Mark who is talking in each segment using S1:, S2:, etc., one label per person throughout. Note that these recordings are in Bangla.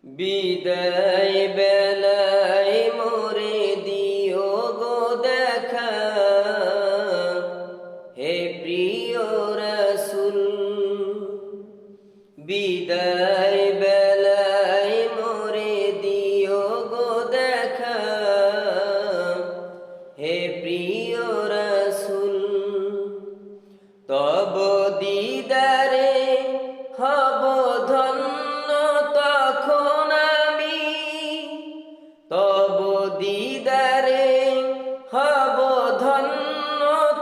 S1: বিদায় বেলায় মোরে দিও গো দেখা, হে প্রিয় রাসূল। বিদায় বেলায় মোরে দিও গো দেখা, হে প্রিয় রাসূল। তব দিদারে হব ধন্য তখন আমি, তব দিদারে হব ধন্য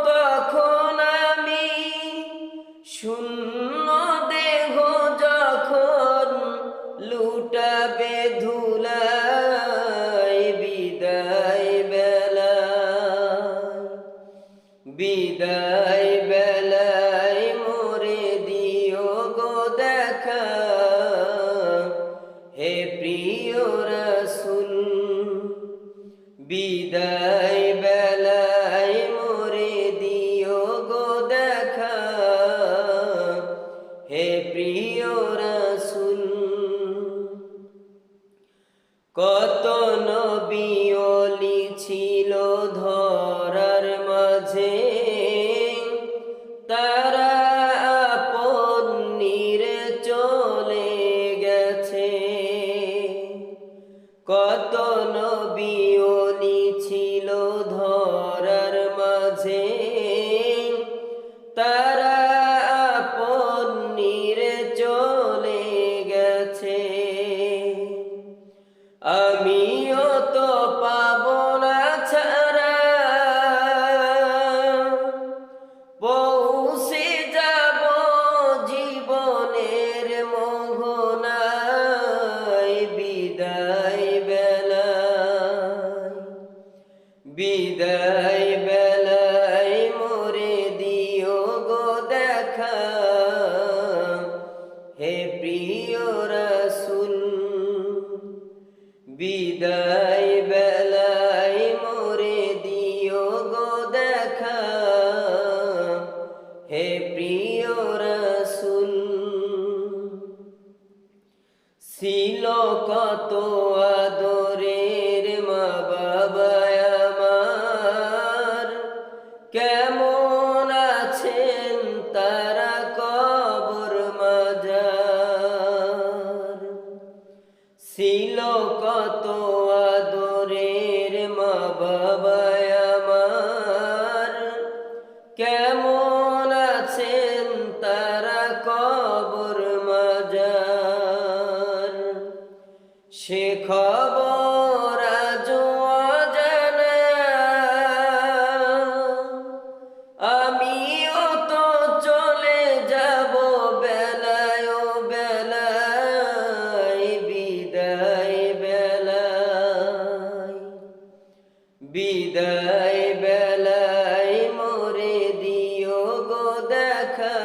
S1: তখন আমি। শূন্য দেহ যখন লুটাবে ধুলায়, বিদায় বেলায়, বিদায় বেলায় মোরে দিও গো দেখা, হে প্রিয় রাসূল। বিদায় বেলায় মোরে দিও গো দেখা, হে প্রিয় রাসূল। কত নবী ওলি ছিল ধরার মাঝে, তারা আপন নিরে চলে গেছে। কত নবী ওলি ছিল ধরার মাঝে, তারা আপন নিরে চলে গেছে। আমিও তো পাব না ছাড়া, পৌঁছে যাব জীবনের মোহনায়। বিদায় বেলায়, বিদায় বেলায় মোরে দিও গো দেখা, হে প্রিয় রাসূল। বিদায় বেলায় মোরে দিও গো দেখা, হে প্রিয় রাসূল। ছিল কত আদরের মা বাবা আমার, কেমন আছেন তারা কবর মাজার। ছিল কত আদরের মা বাবা আমার, কেমন আছেন তারা কবর মাজার। সে খবর আজও অজানা, আমিও তো চলে যাব বেলায় বেলায়। বিদায় বেলায়, বিদায় বেলায় মোরে দিও গো দেখা,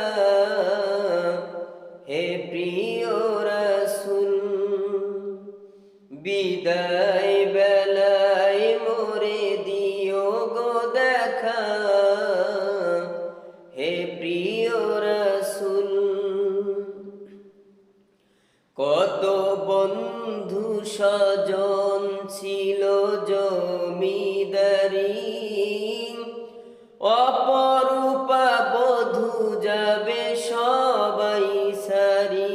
S1: হে প্রিয় রাসূল। বিদায় বেলায় মোরে দিও গো দেখা, হে প্রিয় রাসূল। কত বন্ধু স্বজন ছিল জমিদারি, অপরূপা বধূ যাবে সবাই সারি।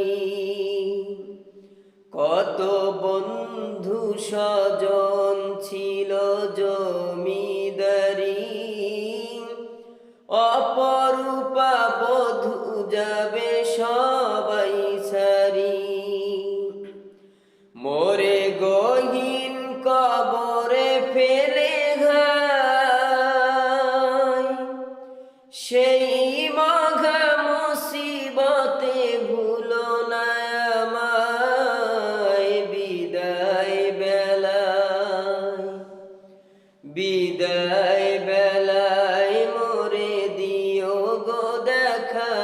S1: কত বন্ধু স্বজন ছিল জমিদারি, অপরূপা বধূ যাবে সবাই সারি। মোরে গহীন কবরে ফেলে ঘাই, সেই মঘা মুসিবতে ভুলো না আমায়। বিদায় বেলায়, বিদায় বেলায় মোরে দিও গো দেখা,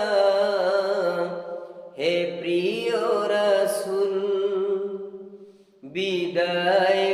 S1: হে প্রিয় রাসূল। বিদায়